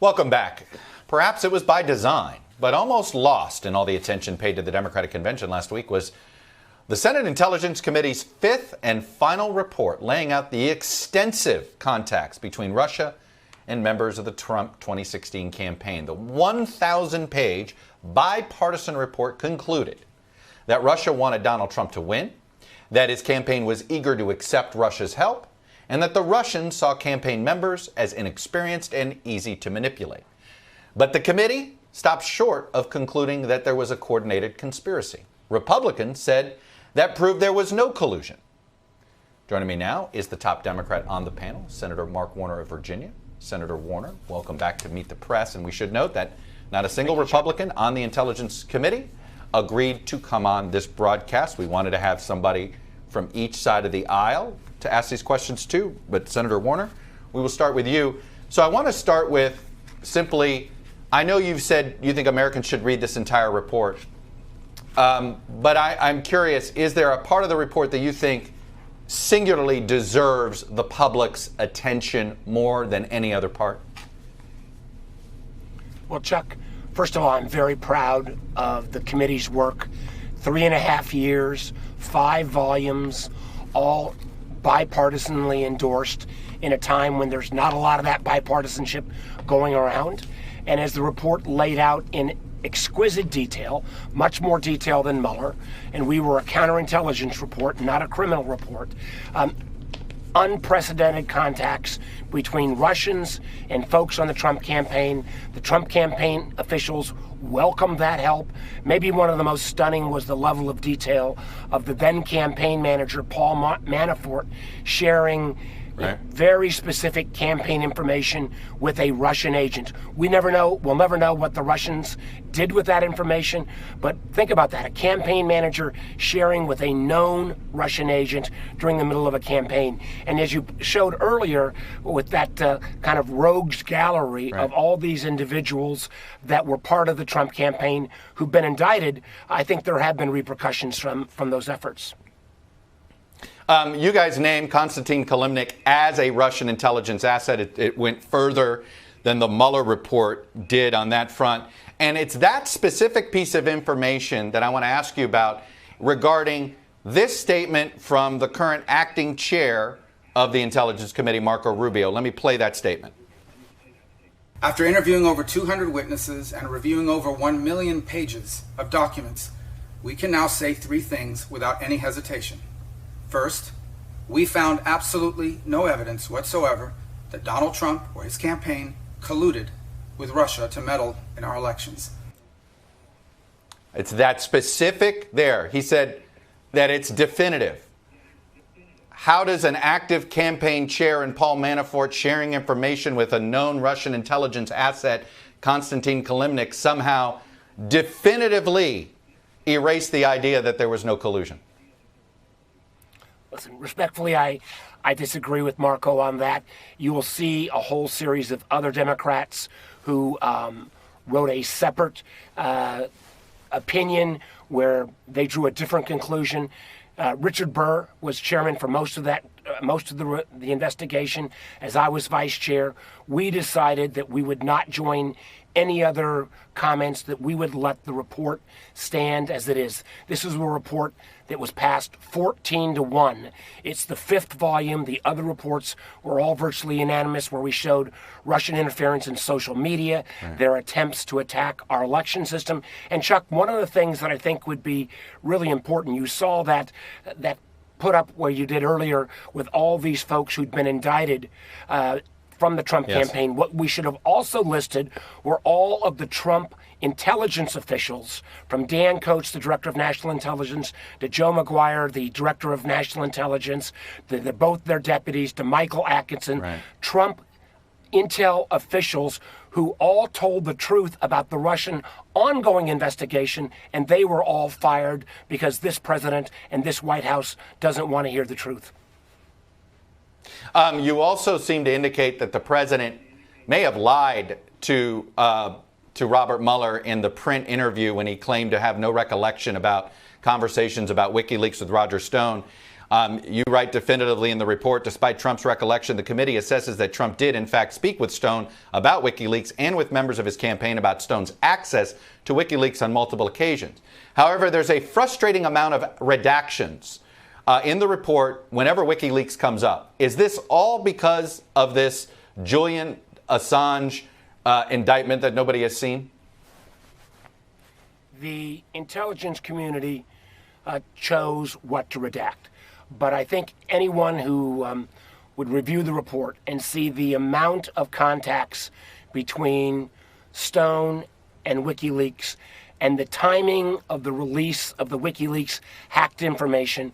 Welcome back. Perhaps it was by design, but almost lost in all the attention paid to the Democratic Convention last week was the Senate Intelligence Committee's fifth and final report laying out the extensive contacts between Russia and members of the Trump 2016 campaign. The 1,000-page bipartisan report concluded that Russia wanted Donald Trump to win, that his campaign was eager to accept Russia's help, and that the Russians saw campaign members as inexperienced and easy to manipulate. But the committee stopped short of concluding that there was a coordinated conspiracy. Republicans said that proved there was no collusion. Joining me now is the top Democrat on the panel, Senator Mark Warner of Virginia. Senator Warner, welcome back to Meet the Press. And we should note that not a single Republican on the Intelligence Committee agreed to come on this broadcast. We wanted to have somebody from each side of the aisle to ask these questions too. But Senator Warner, we will start with you. So I want to start with simply, I know you've said you think Americans should read this entire report, but I'm curious, is there a part of the report that you think singularly deserves the public's attention more than any other part? Well, Chuck, first of all, I'm very proud of the committee's work. 3.5 years, 5 volumes, all bipartisanly endorsed in a time when there's not a lot of that bipartisanship going around. And as the report laid out in exquisite detail, much more detail than Mueller, and we were a counterintelligence report, not a criminal report, unprecedented contacts between Russians and folks on the Trump campaign. The Trump campaign officials welcomed that help. Maybe one of the most stunning was the level of detail of the then campaign manager, Paul Manafort, sharing very specific campaign information with a Russian agent. We'll never know what the Russians did with that information, but think about that. A campaign manager sharing with a known Russian agent during the middle of a campaign. And as you showed earlier with that kind of rogues gallery of all these individuals that were part of the Trump campaign who've been indicted, I think there have been repercussions from those efforts. You guys named Konstantin Kilimnik as a Russian intelligence asset. It went further than the Mueller report did on that front. And it's that specific piece of information that I want to ask you about regarding this statement from the current acting chair of the Intelligence Committee, Marco Rubio. Let me play that statement. After interviewing over 200 witnesses and reviewing over 1 million pages of documents, we can now say 3 things without any hesitation. First, we found absolutely no evidence whatsoever that Donald Trump or his campaign colluded with Russia to meddle in our elections. It's that specific there. He said that it's definitive. How does an active campaign chair and Paul Manafort sharing information with a known Russian intelligence asset, Konstantin Kilimnik, somehow definitively erase the idea that there was no collusion? Listen, respectfully, I disagree with Marco on that. You will see a whole series of other Democrats who wrote a separate opinion where they drew a different conclusion. Richard Burr was chairman for most of the investigation. As I was vice chair, we decided that we would not join any other comments, that we would let the report stand as it is. This is a report that was passed 14-1. It's the 5th volume. The other reports were all virtually unanimous, where we showed Russian interference in social media, their attempts to attack our election system. And Chuck, one of the things that I think would be really important, you saw that put up where you did earlier with all these folks who'd been indicted from the Trump campaign. What we should have also listed were all of the Trump intelligence officials, from Dan Coats, the director of national intelligence, to Joe McGuire, the director of national intelligence, both their deputies, to Michael Atkinson, Trump intel officials who all told the truth about the Russian ongoing investigation, and they were all fired because this president and this White House doesn't want to hear the truth. You also seem to indicate that the president may have lied to Robert Mueller in the print interview when he claimed to have no recollection about conversations about WikiLeaks with Roger Stone. You write definitively in the report, despite Trump's recollection, the committee assesses that Trump did, in fact, speak with Stone about WikiLeaks and with members of his campaign about Stone's access to WikiLeaks on multiple occasions. However, there's a frustrating amount of redactions in the report whenever WikiLeaks comes up. Is this all because of this Julian Assange indictment that nobody has seen? The intelligence community chose what to redact. But I think anyone who would review the report and see the amount of contacts between Stone and WikiLeaks and the timing of the release of the WikiLeaks hacked information,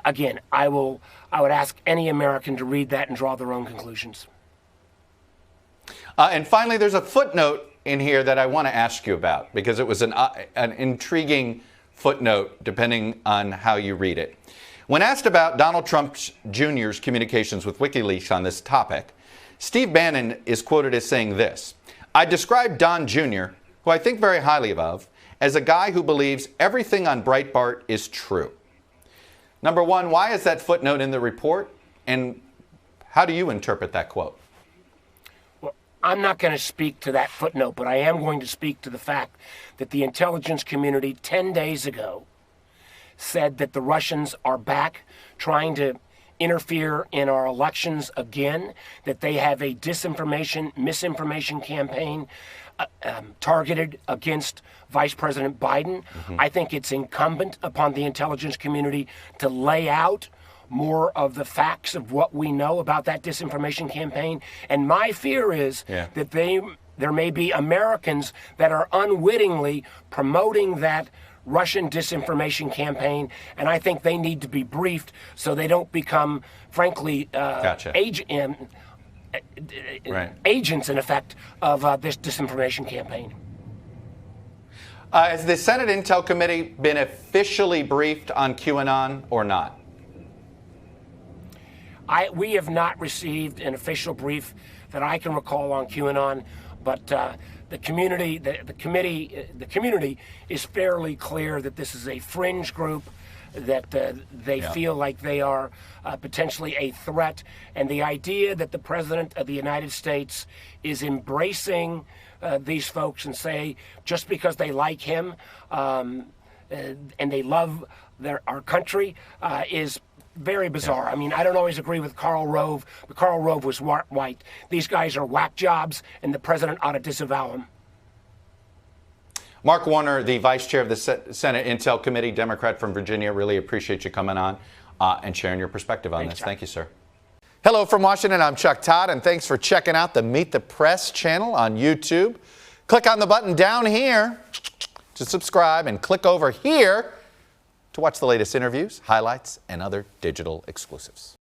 again, I would ask any American to read that and draw their own conclusions. And finally, there's a footnote in here that I want to ask you about because it was an intriguing footnote depending on how you read it. When asked about Donald Trump Jr.'s communications with WikiLeaks on this topic, Steve Bannon is quoted as saying this: "I describe Don Jr., who I think very highly of, as a guy who believes everything on Breitbart is true." Number one, why is that footnote in the report? And how do you interpret that quote? Well, I'm not going to speak to that footnote, but I am going to speak to the fact that the intelligence community 10 days ago said that the Russians are back trying to interfere in our elections again, that they have a misinformation campaign targeted against Vice President Biden. I think it's incumbent upon the intelligence community to lay out more of the facts of what we know about that disinformation campaign. And my fear is that there may be Americans that are unwittingly promoting that Russian disinformation campaign, and I think they need to be briefed so they don't become, frankly, agents, in effect, of this disinformation campaign. Has the Senate Intel Committee been officially briefed on QAnon or not? We have not received an official brief that I can recall on QAnon, but the community is fairly clear that this is a fringe group, that they feel like they are potentially a threat, and the idea that the President of the United States is embracing these folks and say just because they like him and they love our country is very bizarre. I mean, I don't always agree with Karl Rove, but Karl Rove was white. These guys are whack jobs, and the president ought to disavow them. Mark Warner, the vice chair of the Senate Intel Committee, Democrat from Virginia, really appreciate you coming on and sharing your perspective on this. Chuck. Thank you, sir. Hello from Washington. I'm Chuck Todd, and thanks for checking out the Meet the Press channel on YouTube. Click on the button down here to subscribe and click over here to watch the latest interviews, highlights, and other digital exclusives.